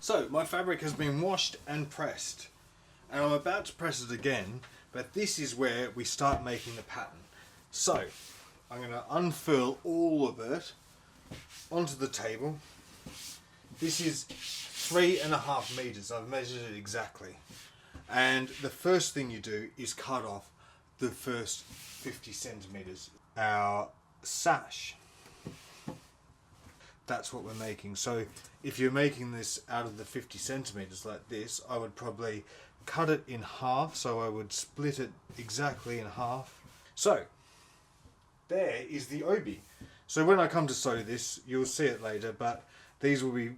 So my fabric has been washed and pressed, and I'm about to press it again, but this is where we start making the pattern. So I'm going to unfurl all of it onto the table. This is 3.5 meters. I've measured it exactly. And the first thing you do is cut off the first 50 centimeters. Our sash. That's what we're making. So if you're making this out of the 50 centimeters like this, I would probably cut it in half. So I would split it exactly in half. So there is the obi. So when I come to sew this, you'll see it later, but these will be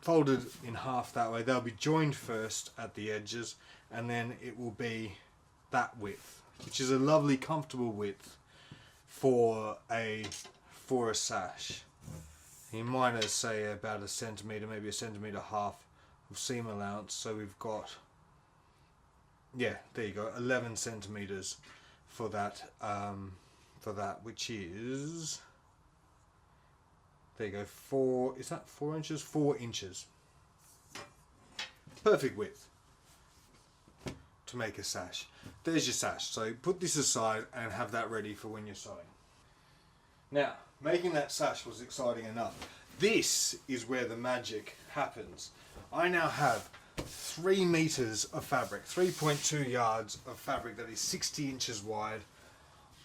folded in half that way. They'll be joined first at the edges, and then it will be that width, which is a lovely comfortable width for a sash. You might say about a centimetre, maybe a centimetre half of seam allowance. So we've got, yeah, there you go, 11 centimetres for that, which is, there you go, is that 4 inches? 4 inches. Perfect width to make a sash. There's your sash. So put this aside and have that ready for when you're sewing. Now, making that sash was exciting enough. This is where the magic happens. I now have 3 meters of fabric, 3.2 yards of fabric that is 60 inches wide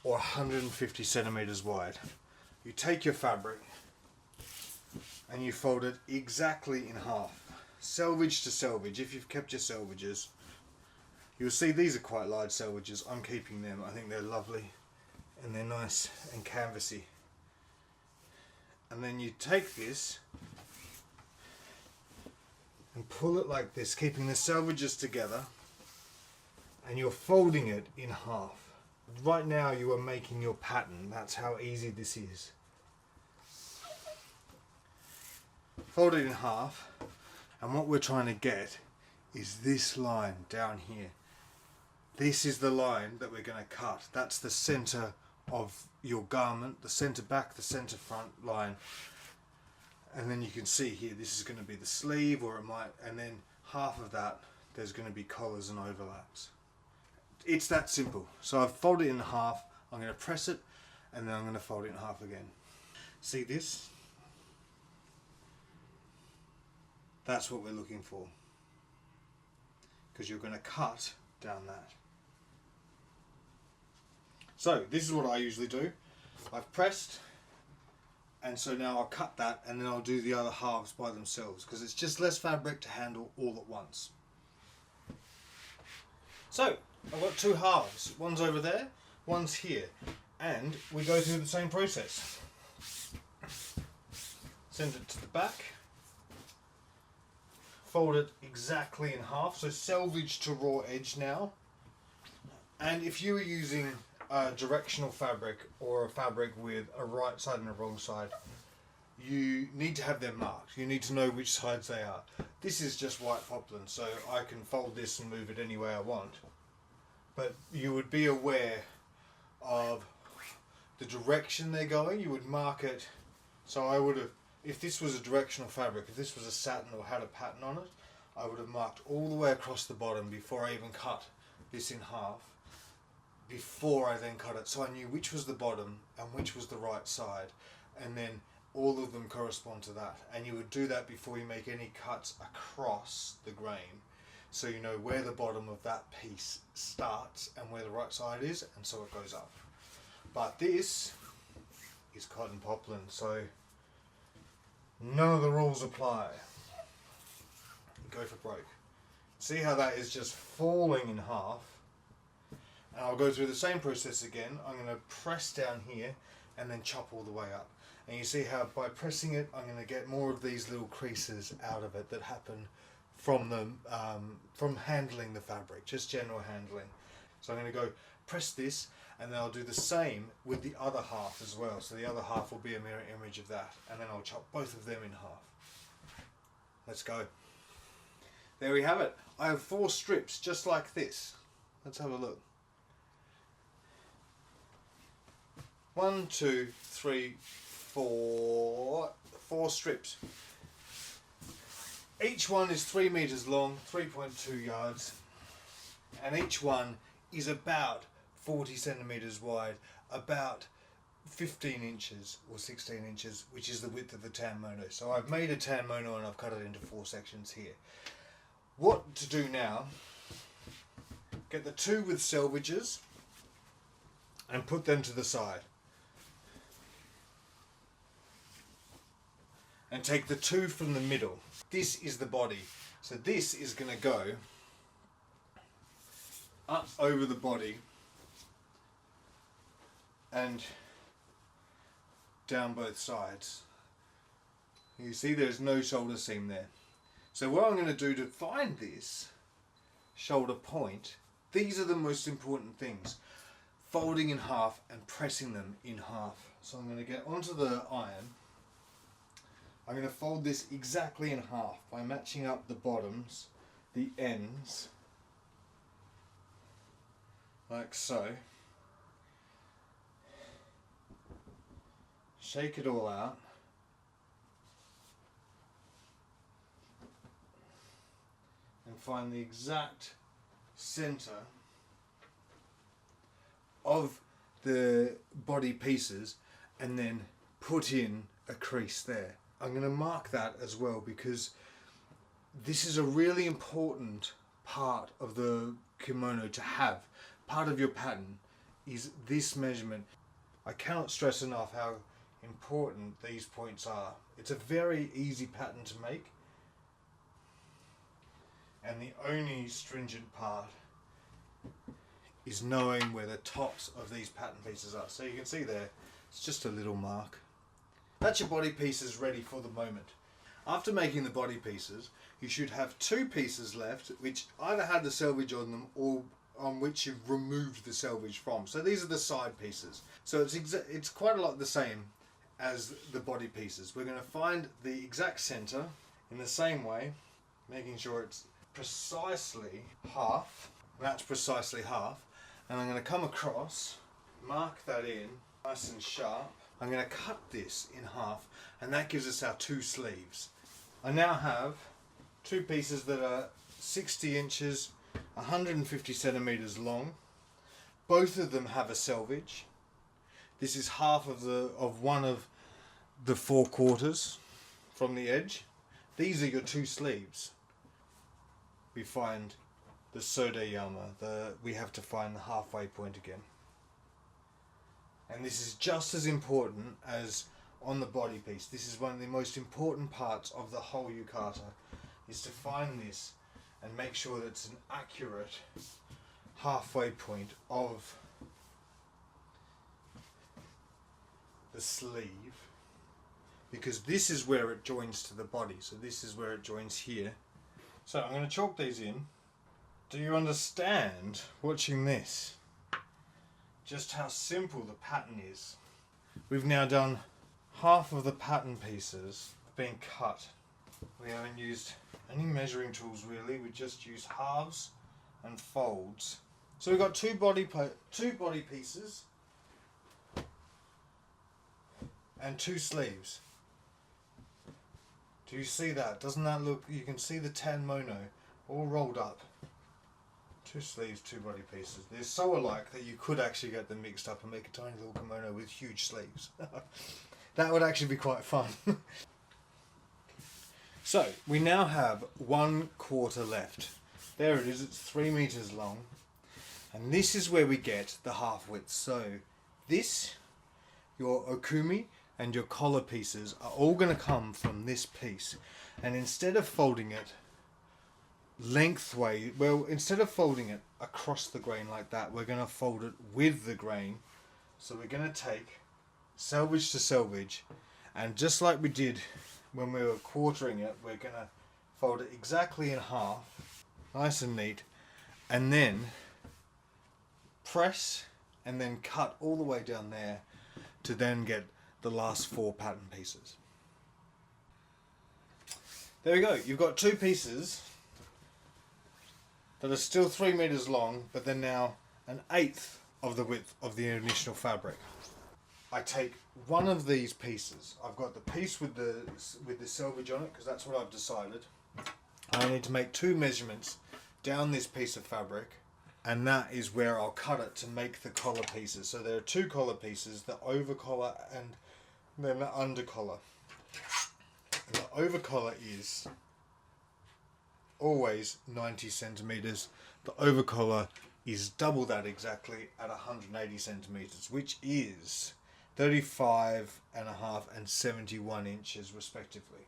or 150 centimeters wide. You take your fabric and you fold it exactly in half, selvage to selvage. If you've kept your selvages, you'll see these are quite large selvages. I'm keeping them. I think they're lovely and they're nice and canvassy. And then you take this and pull it like this, keeping the selvages together, and you're folding it in half. Right now you are making your pattern. That's how easy this is. Fold it in half, and what we're trying to get is this line down here. This is the line that we're going to cut. That's the center of your garment, the center back, the center front line. And then you can see here, this is going to be the sleeve, or it might, and then half of that there's going to be collars and overlaps. It's that simple. So I've folded it in half, I'm going to press it, and then I'm going to fold it in half again. See this? That's what we're looking for, because you're going to cut down that. So this is what I usually do. I've pressed, and so now I'll cut that, and then I'll do the other halves by themselves, because it's just less fabric to handle all at once. So I've got 2 halves. One's over there, one's here, and we go through the same process. Send it to the back. Fold it exactly in half, so selvage to raw edge now. And if you were using a directional fabric or a fabric with a right side and a wrong side, you need to have them marked. You need to know which sides they are. This is just white poplin, so I can fold this and move it any way I want. But you would be aware of the direction they're going. You would mark it. So I would have, if this was a directional fabric, if this was a satin or had a pattern on it, I would have marked all the way across the bottom before I even cut this in half, before I then cut it, so I knew which was the bottom and which was the right side, and then all of them correspond to that. And you would do that before you make any cuts across the grain, so you know where the bottom of that piece starts and where the right side is, and so it goes up. But this is cotton poplin, so none of the rules apply. Go for broke. See how that is just falling in half? And I'll go through the same process again. I'm going to press down here and then chop all the way up. And you see how by pressing it, I'm going to get more of these little creases out of it that happen from from handling the fabric, just general handling. So I'm going to go press this, and then I'll do the same with the other half as well. So the other half will be a mirror image of that, and then I'll chop both of them in half. Let's go. There we have it. I have 4 strips just like this. Let's have a look. 1, 2, 3, 4. 4 strips. Each one is 3 meters long, 3.2 yards, and each one is about 40 centimeters wide, about 15 inches or 16 inches, which is the width of the tanmono. So I've made a tanmono and I've cut it into 4 sections here. What to do now, get the 2 with selvages and put them to the side. And take the 2 from the middle. This is the body. So this is going to go up over the body and down both sides. You see there's no shoulder seam there. So what I'm going to do to find this shoulder point, these are the most important things. Folding in half and pressing them in half. So I'm going to get onto the iron. I'm going to fold this exactly in half by matching up the bottoms, the ends, like so. Shake it all out. And find the exact center of the body pieces and then put in a crease there. I'm going to mark that as well because this is a really important part of the kimono to have. Part of your pattern is this measurement. I cannot stress enough how important these points are. It's a very easy pattern to make, and the only stringent part is knowing where the tops of these pattern pieces are. So you can see there, it's just a little mark. That's your body pieces ready for the moment. After making the body pieces, you should have 2 pieces left which either had the selvage on them or on which you've removed the selvage from. So these are the side pieces. So it's quite a lot the same as the body pieces. We're going to find the exact center in the same way, making sure it's precisely half. That's precisely half. And I'm going to come across, mark that in nice and sharp. I'm going to cut this in half, and that gives us our 2 sleeves. I now have 2 pieces that are 60 inches, 150 centimeters long. Both of them have a selvage. This is half of one of the 4 quarters from the edge. These are your 2 sleeves. We find the sodayama, we have to find the halfway point again. And this is just as important as on the body piece. This is one of the most important parts of the whole yukata, is to find this and make sure that it's an accurate halfway point of the sleeve, because this is where it joins to the body. So this is where it joins here. So I'm going to chalk these in. Do you understand, watching this, just how simple the pattern is? We've now done half of the pattern pieces being cut. We haven't used any measuring tools really, we just use halves and folds. So we've got 2 body pieces and 2 sleeves. Do you see that? Doesn't that look, you can see the tanmono all rolled up. 2 sleeves, 2 body pieces. They're so alike that you could actually get them mixed up and make a tiny little kimono with huge sleeves. That would actually be quite fun. So we now have 1 quarter left. There it is, it's 3 meters long. And this is where we get the half width. So this, your okumi and your collar pieces are all going to come from this piece. And instead of folding it lengthwise, well, instead of folding it across the grain like that, we're going to fold it with the grain. So we're going to take selvage to selvage, and just like we did when we were quartering it, we're going to fold it exactly in half, nice and neat, and then press and then cut all the way down there to then get the last 4 pattern pieces. There we go, you've got 2 pieces that are still 3 meters long, but they're now 1/8 of the width of the initial fabric. I take one of these pieces. I've got the piece with the selvage on it, because that's what I've decided. I need to make 2 measurements down this piece of fabric, and that is where I'll cut it to make the collar pieces. So there are 2 collar pieces, the over collar and then the under collar. And the over collar is always 90 centimeters. The over collar is double that exactly at 180 centimeters, which is 35 and a half and 71 inches respectively.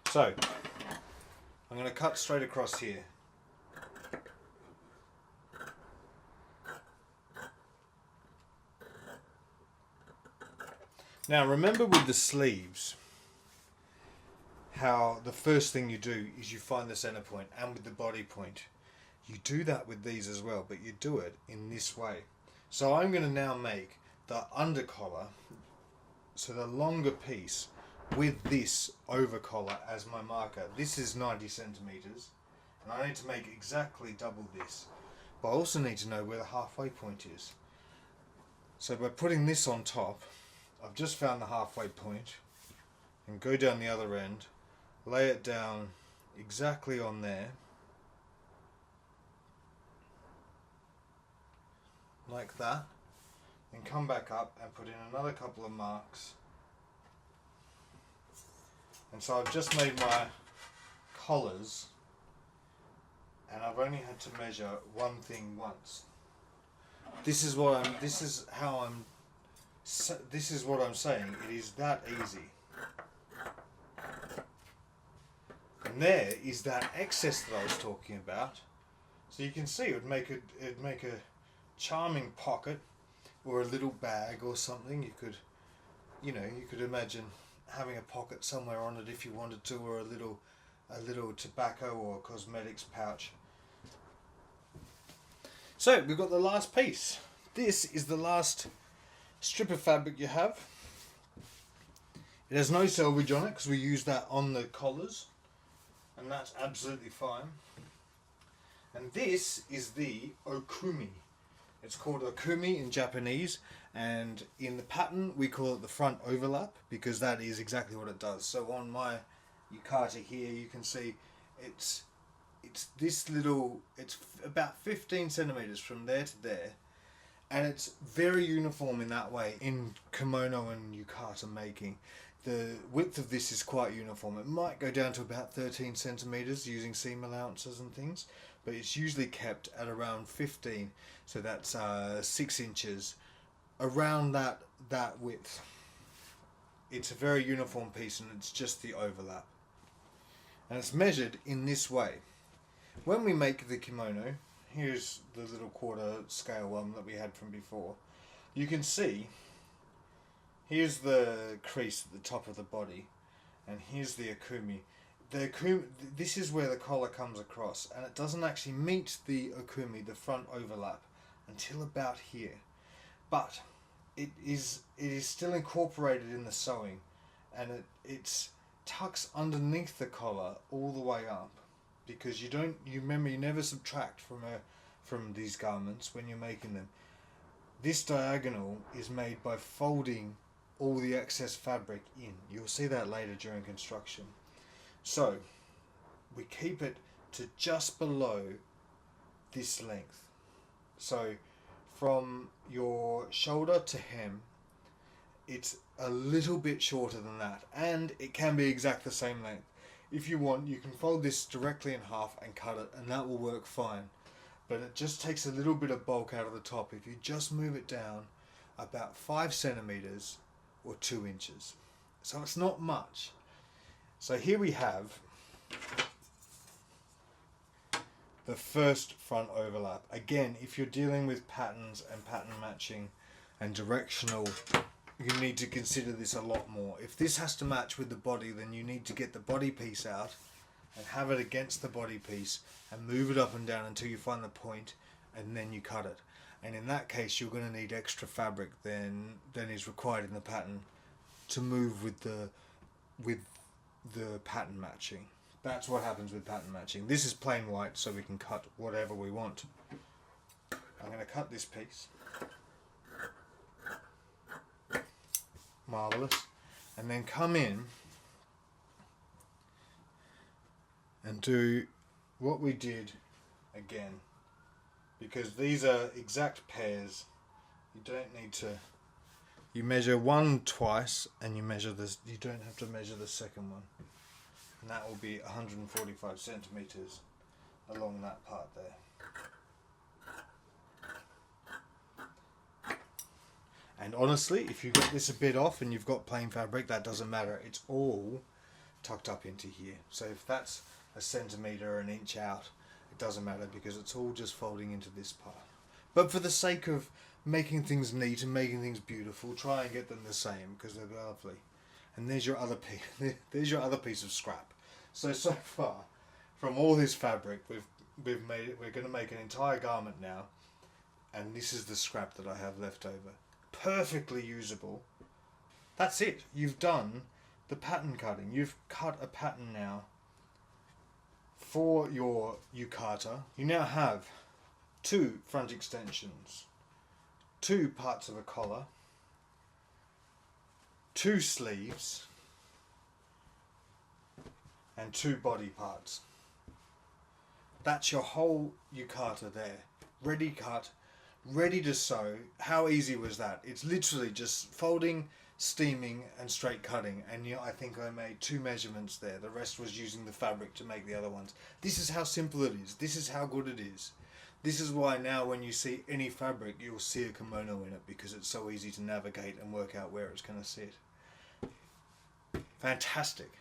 So I'm going to cut straight across here. Now remember with the sleeves how the first thing you do is you find the center point, and with the body point you do that with these as well, but you do it in this way. So I'm going to now make the under collar, so the longer piece, with this over collar as my marker. This is 90 centimeters and I need to make exactly double this, but I also need to know where the halfway point is. So by putting this on top, I've just found the halfway point and go down the other end, lay it down exactly on there, like that, and come back up and put in another couple of marks. And so I've just made my collars, and I've only had to measure one thing once. This is what I'm saying. It is that easy. And there is that excess that I was talking about. So you can see it'd make a charming pocket or a little bag or something. You could imagine having a pocket somewhere on it if you wanted to, or a little tobacco or cosmetics pouch. So we've got the last piece. This is the last strip of fabric you have. It has no selvage on it because we use that on the collars, and that's absolutely fine. And this is the okumi. It's called okumi in Japanese, and in the pattern we call it the front overlap, because that is exactly what it does. So on my yukata here you can see it's this little, it's about 15 centimeters from there to there, and it's very uniform in that way. In kimono and yukata making, the width of this is quite uniform. It might go down to about 13 centimeters using seam allowances and things, but it's usually kept at around 15, so that's 6 inches around that width. It's a very uniform piece, and it's just the overlap, and it's measured in this way. When we make the kimono, here's the little quarter scale one that we had from before. You can see here's the crease at the top of the body, and here's the okumi. This is where the collar comes across, and it doesn't actually meet the okumi, the front overlap, until about here. But it is still incorporated in the sewing, and it's tucks underneath the collar all the way up, because you remember you never subtract from these garments when you're making them. This diagonal is made by folding all the excess fabric in. You'll see that later during construction. So we keep it to just below this length. So from your shoulder to hem, it's a little bit shorter than that, and it can be exact the same length. If you want, you can fold this directly in half and cut it, and that will work fine. But it just takes a little bit of bulk out of the top if you just move it down about 5 centimeters or 2 inches. So it's not much. So here we have the first front overlap. Again, if you're dealing with patterns and pattern matching and directional, you need to consider this a lot more. If this has to match with the body, then you need to get the body piece out and have it against the body piece and move it up and down until you find the point, and then you cut it. And in that case, you're going to need extra fabric than is required in the pattern to move with the pattern matching. That's what happens with pattern matching. This is plain white, so we can cut whatever we want. I'm going to cut this piece. Marvelous. And then come in and do what we did again, because these are exact pairs. You don't need to, you measure one twice and you measure this, you don't have to measure the second one, and that will be 145 centimeters along that part there. And honestly, if you get this a bit off and you've got plain fabric, that doesn't matter. It's all tucked up into here. So if that's a centimetre or an inch out, it doesn't matter because it's all just folding into this part. But for the sake of making things neat and making things beautiful, try and get them the same because they're lovely. And there's your other piece. There's your other piece of scrap. So far, from all this fabric, we've made it. We're going to make an entire garment now, and this is the scrap that I have left over. Perfectly usable. That's it. You've done the pattern cutting. You've cut a pattern now for your yukata. You now have 2 front extensions, 2 parts of a collar, 2 sleeves, and 2 body parts. That's your whole yukata there, ready cut, ready to sew. How easy was that? It's literally just folding, steaming and straight cutting, and I think I made 2 measurements there. The rest was using the fabric to make the other ones. This is how simple it is. This is how good it is. This is why now when you see any fabric, you'll see a kimono in it, because it's so easy to navigate and work out where it's going to sit. Fantastic.